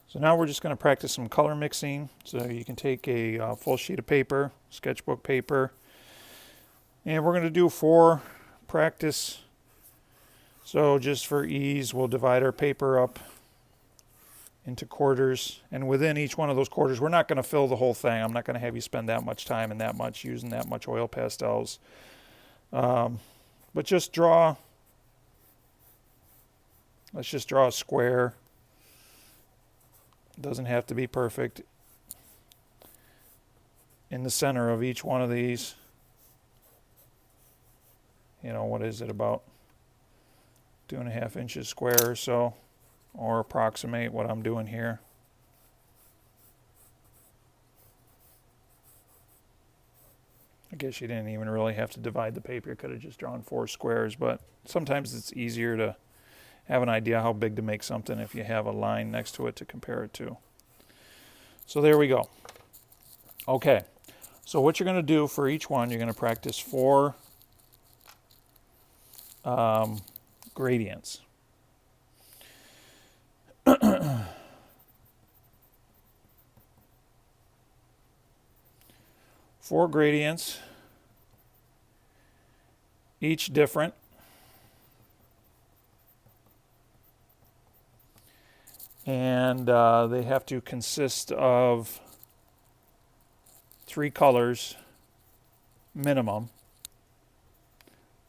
So now we're just going to practice some color mixing. So you can take a full sheet of paper, sketchbook paper, and we're going to do 4 practice. So just for ease, we'll divide our paper up into quarters, and within each one of those quarters, we're not going to fill the whole thing. I'm not going to have you spend that much time and that much using that much oil pastels. But just draw, let's just draw a square. It doesn't have to be perfect. In the center of each one of these, you know, what is it, about 2.5 inches square or so, or approximate what I'm doing here. I guess you didn't even really have to divide the paper. You could have just drawn 4 squares, but sometimes it's easier to have an idea how big to make something if you have a line next to it to compare it to. So there we go. Okay, so what you're going to do for each one, you're going to practice 4 gradients. 4 gradients, each different. And they have to consist of 3 colors minimum,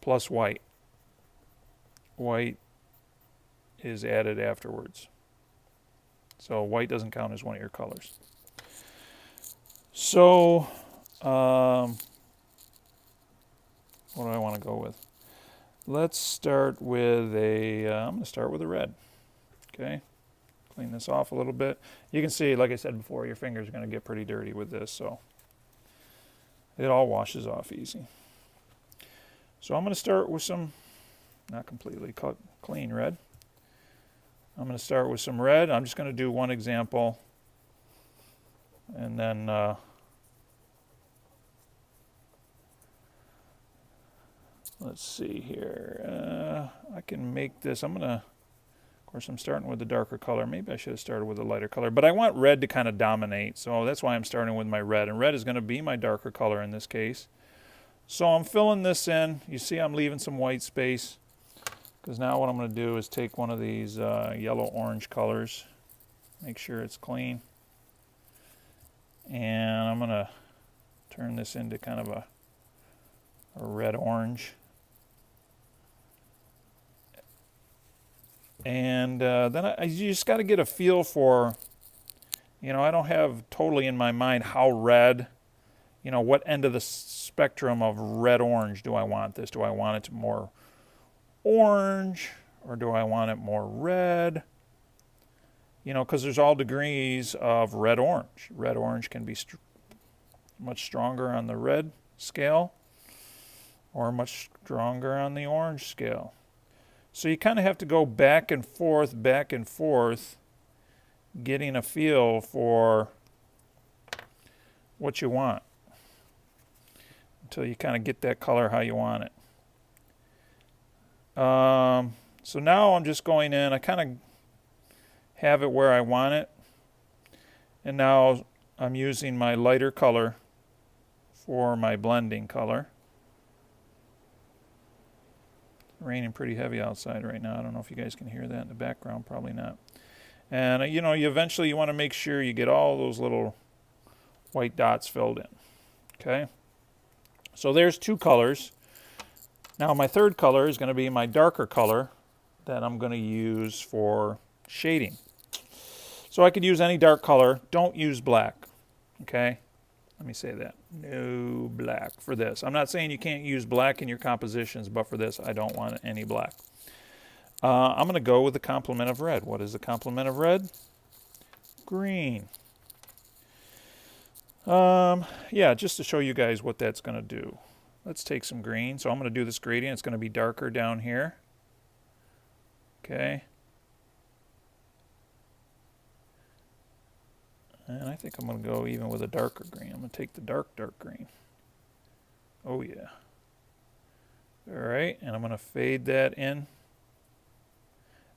plus white. White is added afterwards. So white doesn't count as one of your colors. So what do I want to go with? Let's start with I'm going to start with a red. Okay, clean this off a little bit. You can see, like I said before, your fingers are going to get pretty dirty with this, so it all washes off easy. So I'm going to start with some, not completely clean red. I'm going to start with some red. I'm just going to do one example, and then let's see here. I can make this. Of course, I'm starting with the darker color. Maybe I should have started with a lighter color, but I want red to kind of dominate, so that's why I'm starting with my red, and red is going to be my darker color in this case. So I'm filling this in. You see I'm leaving some white space, because now what I'm going to do is take one of these yellow-orange colors, make sure it's clean, and I'm going to turn this into kind of a red-orange. And then you just got to get a feel for, you know, I don't have totally in my mind how red, you know, what end of the spectrum of red-orange do I want this? Do I want it to more orange, or do I want it more red? You know, because there's all degrees of red-orange. Red-orange can be much stronger on the red scale, or much stronger on the orange scale. So you kind of have to go back and forth, getting a feel for what you want until you kind of get that color how you want it. So now I'm just going in. I kind of have it where I want it. And now I'm using my lighter color for my blending color. Raining pretty heavy outside right now. I don't know if you guys can hear that in the background. Probably not. And you know, you eventually want to make sure you get all those little white dots filled in. Okay. So there's 2 colors. Now my third color is going to be my darker color that I'm going to use for shading. So I could use any dark color. Don't use black. Okay. Let me say that. No black for this. I'm not saying you can't use black in your compositions, but for this, I don't want any black. I'm going to go with the complement of red. What is the complement of red? Green. Yeah, just to show you guys what that's going to do. Let's take some green. So I'm going to do this gradient. It's going to be darker down here. Okay. And I think I'm going to go even with a darker green. I'm going to take the dark green. Oh, yeah. All right, and I'm going to fade that in.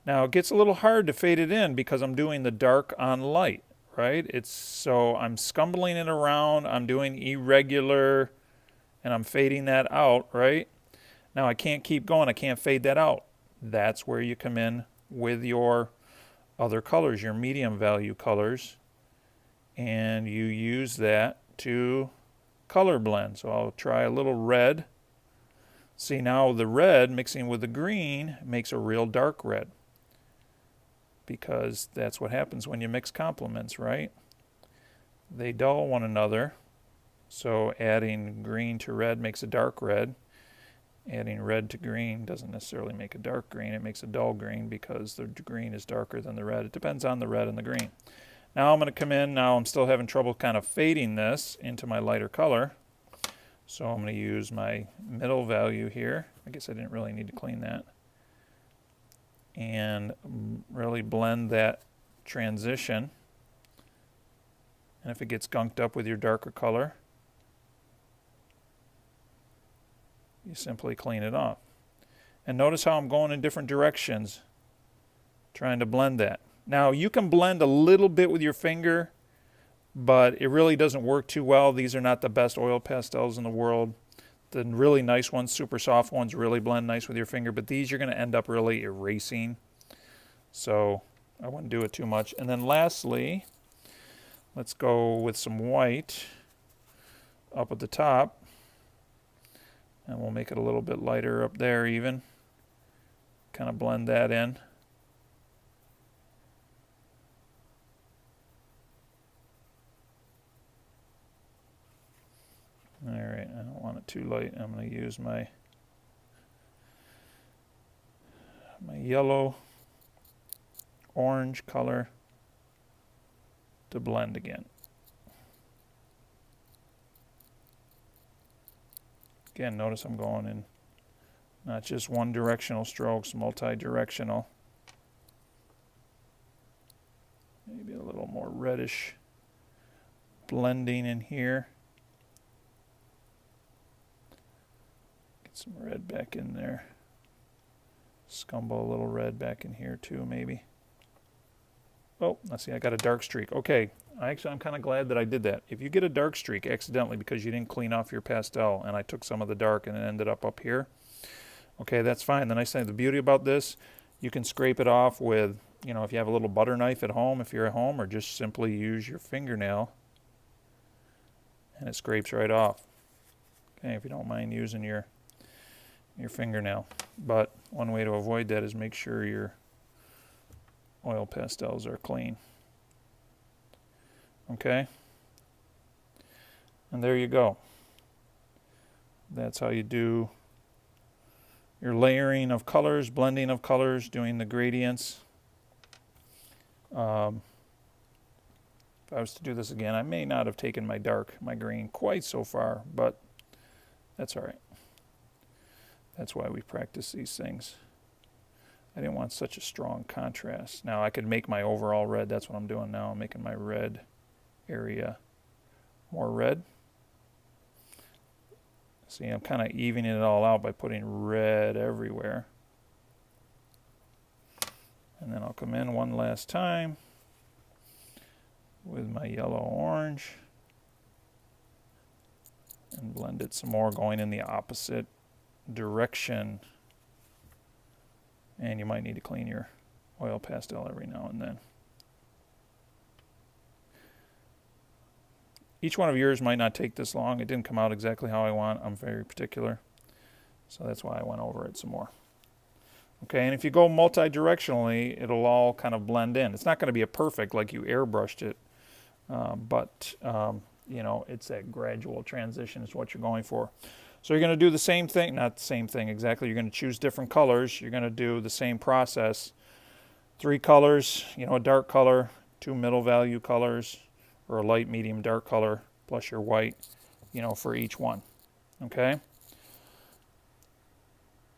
Now it gets a little hard to fade it in because I'm doing the dark on light, right? So I'm scumbling it around, I'm doing irregular, and I'm fading that out, right? Now I can't keep going, I can't fade that out. That's where you come in with your other colors, your medium value colors, and you use that to color blend. So I'll try a little red. See, now the red mixing with the green makes a real dark red, because that's what happens when you mix complements, right? They dull one another. So adding green to red makes a dark red. Adding red to green doesn't necessarily make a dark green. It makes a dull green because the green is darker than the red. It depends on the red and the green. Now I'm going to come in. Now I'm still having trouble kind of fading this into my lighter color. So I'm going to use my middle value here. I guess I didn't really need to clean that. And really blend that transition. And if it gets gunked up with your darker color, you simply clean it off. And notice how I'm going in different directions, trying to blend that. Now you can blend a little bit with your finger, but it really doesn't work too well. These are not the best oil pastels in the world. The really nice ones, super soft ones, really blend nice with your finger, but these you're going to end up really erasing. So I wouldn't do it too much. And then lastly, let's go with some white up at the top. And we'll make it a little bit lighter up there even. Kind of blend that in. All right, I don't want it too light. I'm going to use my yellow orange color to blend again. Again, notice I'm going in not just one directional strokes, multi-directional. Maybe a little more reddish blending in here. Get some red back in there. Scumble a little red back in here too, maybe. Oh, let's see, I got a dark streak. Okay, I'm kind of glad that I did that. If you get a dark streak accidentally because you didn't clean off your pastel and I took some of the dark and it ended up here, okay, that's fine. The nice thing, the beauty about this, you can scrape it off with, you know, if you have a little butter knife at home, if you're at home, or just simply use your fingernail and it scrapes right off. Okay, if you don't mind using your fingernail. But one way to avoid that is make sure your oil pastels are clean. Okay? And there you go. That's how you do your layering of colors, blending of colors, doing the gradients. If I was to do this again, I may not have taken my green quite so far, but that's all right. That's why we practice these things. I didn't want such a strong contrast. Now I could make my overall red. That's what I'm doing now. I'm making my red area more red. See, I'm kind of evening it all out by putting red everywhere. And then I'll come in one last time with my yellow-orange and blend it some more, going in the opposite direction. And you might need to clean your oil pastel every now and then. Each one of yours might not take this long. It didn't come out exactly how I want. I'm very particular. So that's why I went over it some more. Okay, and if you go multi-directionally, it'll all kind of blend in. It's not going to be a perfect like you airbrushed it, but you know, it's that gradual transition is what you're going for. So you're going to do the same thing, not the same thing exactly. You're going to choose different colors. You're going to do the same process. 3 colors, you know, a dark color, 2 middle value colors, or a light, medium, dark color, plus your white, you know, for each one. Okay?